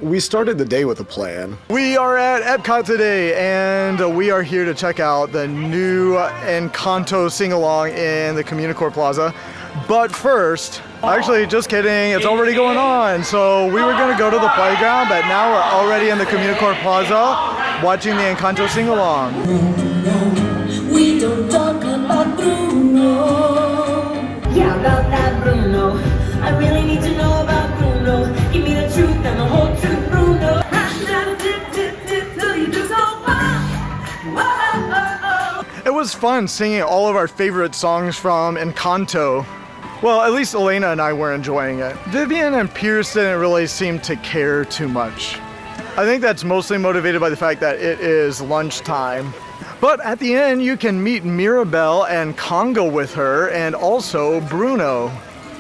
We started the day with a plan. We are at EPCOT today, and we are here to check out the new Encanto Singalong in the Communicore Plaza. But first, actually, just kidding, it's already going on. So we were gonna go to the playground, but now we're already in the Communicore Plaza watching the Encanto Singalong. We don't talk about Bruno. Yeah, about that Bruno. I really need to know about Bruno. Give me the truth and the whole truth, Bruno. It was fun singing all of our favorite songs from Encanto. Well, at least Elena and I were enjoying it. Vivian and Pierce didn't really seem to care too much. I think that's mostly motivated by the fact that it is lunchtime. But at the end, you can meet Mirabelle and Congo with her, and also Bruno.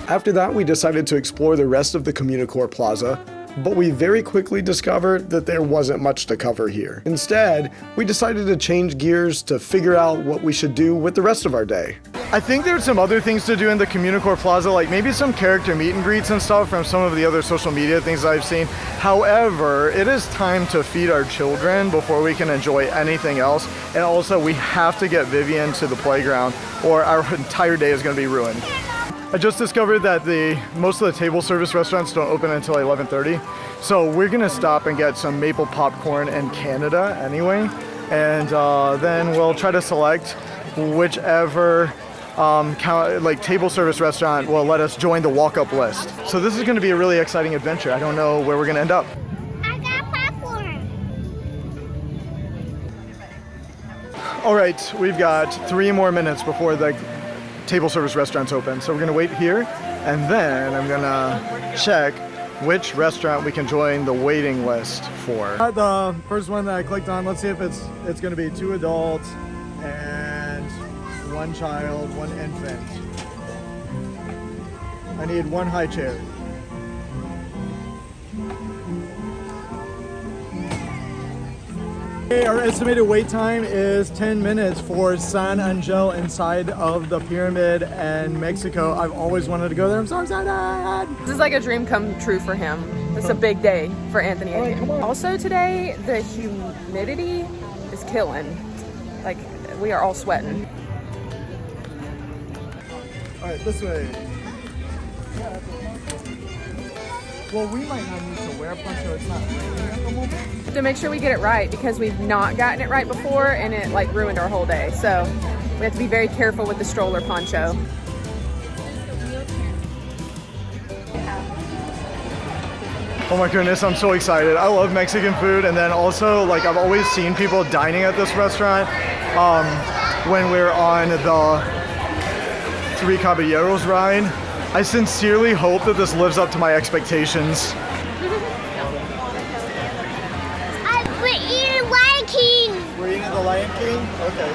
After that, we decided to explore the rest of the Communicore Plaza, but we very quickly discovered that there wasn't much to cover here. Instead, we decided to change gears to figure out what we should do with the rest of our day. I think there's some other things to do in the Communicore Plaza, like maybe some character meet and greets and stuff from some of the other social media things I've seen. However, it is time to feed our children before we can enjoy anything else. And also, we have to get Vivian to the playground or our entire day is going to be ruined. I just discovered that most of the table service restaurants don't open until 11:30. So we're gonna stop and get some maple popcorn in Canada anyway. And then we'll try to select whichever table service restaurant will let us join the walk-up list. So this is gonna be a really exciting adventure. I don't know where we're gonna end up. I got popcorn. All right, we've got 3 more minutes before the table service restaurants open. So we're gonna wait here, and then I'm gonna check which restaurant we can join the waiting list for. The first one that I clicked on, let's see if it's gonna be 2 adults and 1 child, 1 infant. I need 1 high chair. Okay, our estimated wait time is 10 minutes for San Angel inside of the pyramid in Mexico. I've always wanted to go there. I'm so excited. This is like a dream come true for him. It's a big day for Anthony again. Also today, the humidity is killing. Like, we are all sweating. All right, this way. Well, we might not need to wear a poncho. It's not raining at the moment. To make sure we get it right, because we've not gotten it right before and it like ruined our whole day. So we have to be very careful with the stroller poncho. Oh my goodness, I'm so excited. I love Mexican food, and then also like I've always seen people dining at this restaurant when we're on the Three Caballeros ride. I sincerely hope that this lives up to my expectations. We're eating Lion King. We're eating the Lion King? Okay.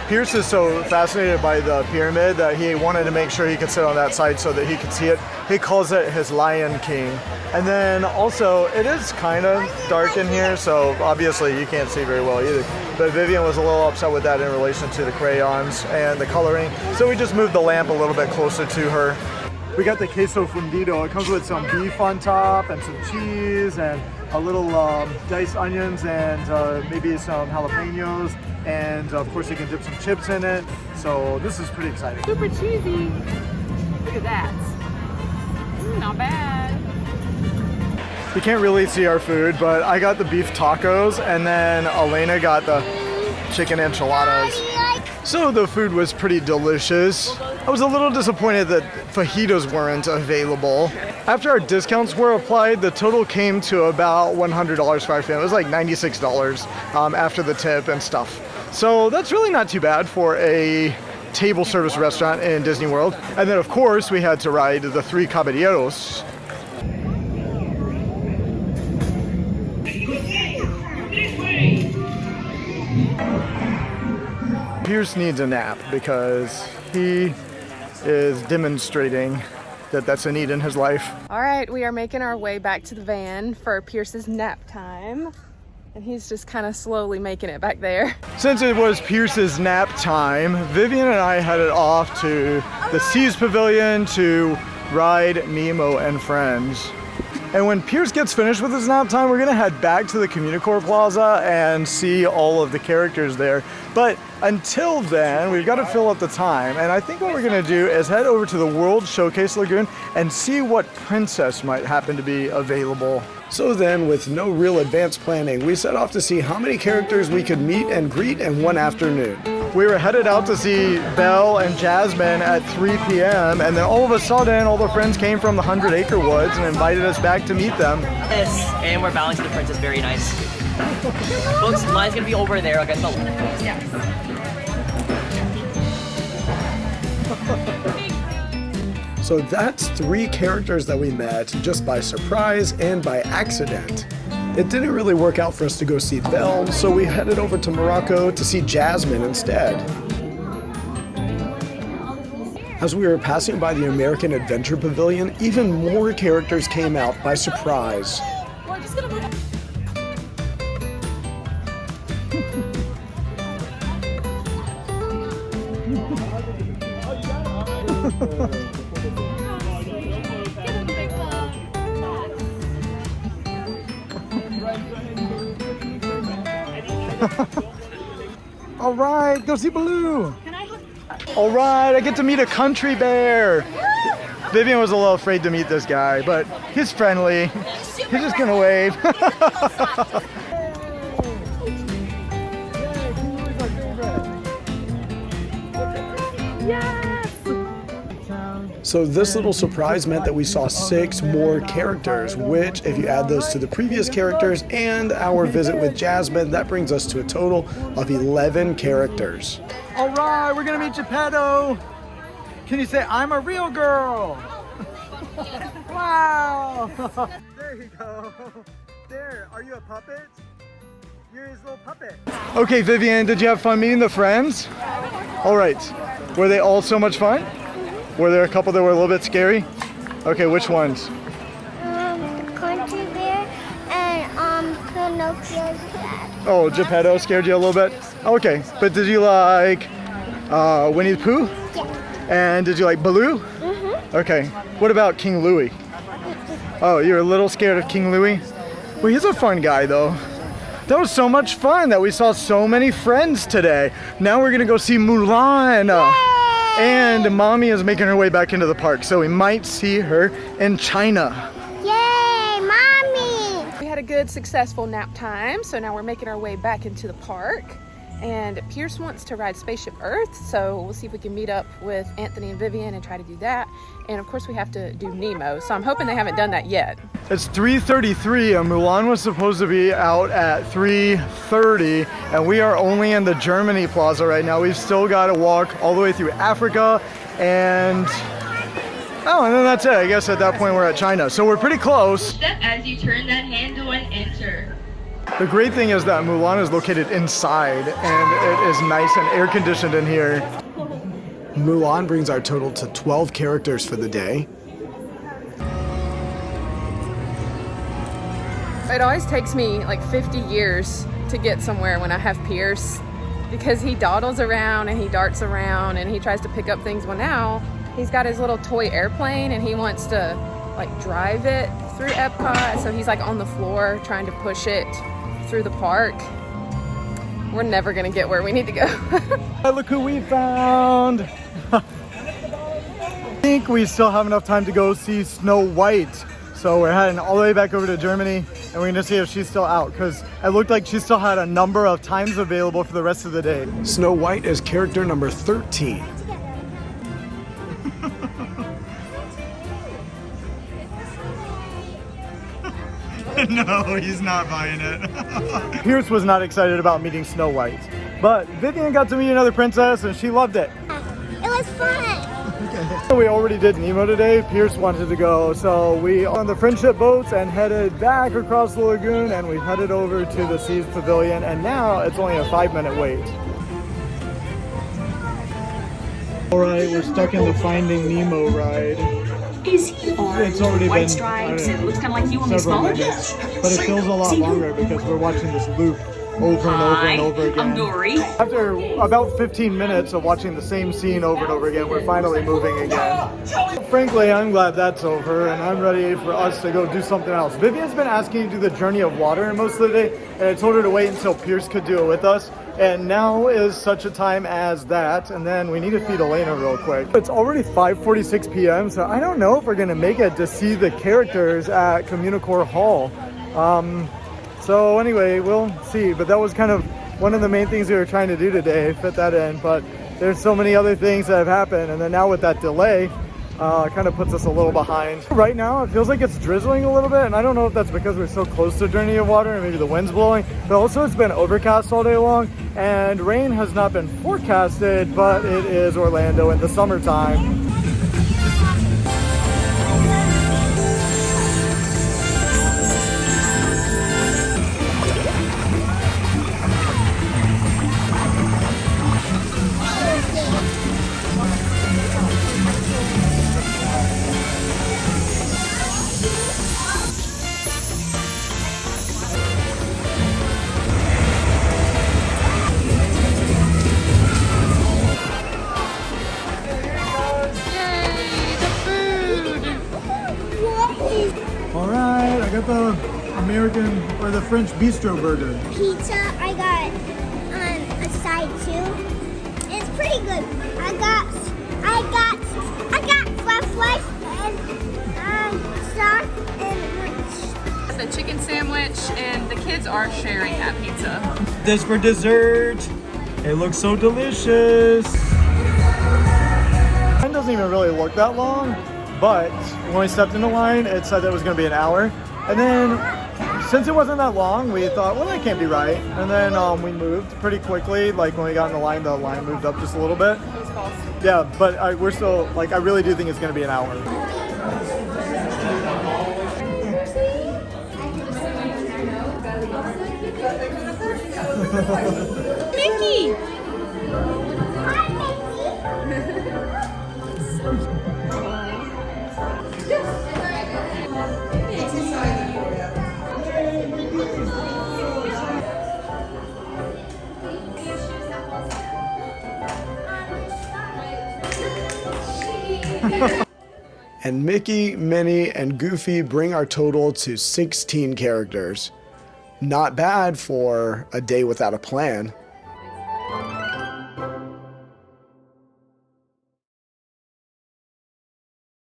Pierce is so fascinated by the pyramid that he wanted to make sure he could sit on that side so that he could see it. He calls it his Lion King. And then also, it is kind of dark in here, so obviously you can't see very well either. But Vivian was a little upset with that in relation to the crayons and the coloring. So we just moved the lamp a little bit closer to her. We got the queso fundido. It comes with some beef on top and some cheese and a little diced onions and maybe some jalapenos. And of course you can dip some chips in it. So this is pretty exciting. Super cheesy. Look at that. Not bad. You can't really see our food, but I got the beef tacos and then Elena got the chicken enchiladas. So the food was pretty delicious. I was a little disappointed that fajitas weren't available. After our discounts were applied, the total came to about $100 for our family. It was like $96 after the tip and stuff. So that's really not too bad for a table service restaurant in Disney World. And then of course we had to ride the Three Caballeros. Pierce needs a nap because he is demonstrating that that's a need in his life. All right, we are making our way back to the van for Pierce's nap time. And he's just kind of slowly making it back there. Since it was Pierce's nap time, Vivian and I headed off to the Seas Pavilion to ride Nemo and Friends. And when Pierce gets finished with his nap time, we're gonna head back to the Communicore Plaza and see all of the characters there. But until then, we've got to fill up the time. And I think what we're gonna do is head over to the World Showcase Lagoon and see what princess might happen to be available. So then, with no real advanced planning, we set off to see how many characters we could meet and greet in one afternoon. We were headed out to see Belle and Jasmine at 3 p.m. and then all of a sudden, all the friends came from the 100 Acre Woods and invited us back to meet them. Yes, and we're balancing the princess very nice. Folks, line's gonna be over there. Okay, so So that's 3 characters that we met just by surprise and by accident. It didn't really work out for us to go see Belle, so we headed over to Morocco to see Jasmine instead. As we were passing by the American Adventure Pavilion, even more characters came out by surprise. We're just gonna move on. All right, go see Baloo. All right, I get to meet a country bear. Vivian was a little afraid to meet this guy, but he's friendly. He's just gonna wave. So this little surprise meant that we saw 6 more characters, which, if you add those to the previous characters and our visit with Jasmine, that brings us to a total of 11 characters. All right, we're gonna meet Geppetto. Can you say, I'm a real girl? Wow. There you go. There, are you a puppet? You're his little puppet. Okay, Vivian, did you have fun meeting the friends? All right, were they all so much fun? Were there a couple that were a little bit scary? Okay, which ones? The country bear and Pinocchio's dad. Oh, Geppetto scared you a little bit? Okay, but did you like Winnie the Pooh? Yeah. And did you like Baloo? Mm-hmm. Okay, what about King Louie? Oh, you're a little scared of King Louie? Well, he's a fun guy though. That was so much fun that we saw so many friends today. Now we're gonna go see Mulan. And Mommy is making her way back into the park, so we might see her in China. Yay, Mommy! We had a good, successful nap time, so now we're making our way back into the park. And Pierce wants to ride Spaceship Earth, so we'll see if we can meet up with Anthony and Vivian and try to do that. And of course we have to do Nemo, so I'm hoping they haven't done that yet. It's 3:33 and Mulan was supposed to be out at 3:30 and we are only in the Germany Plaza right now. We've still got to walk all the way through Africa and then that's it. I guess at that point we're at China. So we're pretty close. Step as you turn that handle and enter. The great thing is that Mulan is located inside and it is nice and air conditioned in here. Mulan brings our total to 12 characters for the day. It always takes me like 50 years to get somewhere when I have Pierce, because he dawdles around and he darts around and he tries to pick up things. Well, now he's got his little toy airplane and he wants to like drive it through EPCOT, so he's like on the floor trying to push it through the park. We're never gonna get where we need to go. Hey, look who we found! I think we still have enough time to go see Snow White. So we're heading all the way back over to Germany and we're gonna see if she's still out, because it looked like she still had a number of times available for the rest of the day. Snow White is character number 13. No, he's not buying it. Pierce was not excited about meeting Snow White, but Vivian got to meet another princess and she loved it. It was fun. We already did Nemo today. Pierce wanted to go, so we on the friendship boats and headed back across the lagoon and we headed over to the Seas Pavilion, and now it's only a 5-minute wait. All right, we're stuck in the Finding Nemo ride. Is he orange It's already with white been, stripes I don't and know, looks kind of like you only several smaller? minutes, but it feels a lot See who- longer because we're watching this loop over and over and over again. I'm Dory. After about 15 minutes of watching the same scene over and over again, we're finally moving again. Frankly, I'm glad that's over and I'm ready for us to go do something else. Vivian's been asking to do the Journey of Water most of the day, and I told her to wait until Pierce could do it with us. And now is such a time as that, and then we need to feed Elena real quick. It's already 5:46 p.m., so I don't know if we're gonna make it to see the characters at Communicore Hall. So anyway, we'll see, but that was kind of one of the main things we were trying to do today, fit that in, but there's so many other things that have happened, and then now with that delay, it kind of puts us a little behind. Right now, it feels like it's drizzling a little bit, and I don't know if that's because we're so close to Journey of Water and maybe the wind's blowing, but also it's been overcast all day long, and rain has not been forecasted, but it is Orlando in the summertime. Alright, I got the American or the French bistro burger. Pizza, I got a side too. It's pretty good. I got fluff life and sauce and The chicken sandwich, and the kids are sharing that pizza. This for dessert. It looks so delicious. Line doesn't even really look that long, but when we stepped in the line, it said it was going to be an hour. And then, since it wasn't that long, we thought, well, that can't be right. And then we moved pretty quickly. Like when we got in the line moved up just a little bit. It was false. Yeah, but we're still, like, I really do think it's going to be an hour. Mickey! And Mickey, Minnie, and Goofy bring our total to 16 characters. Not bad for a day without a plan.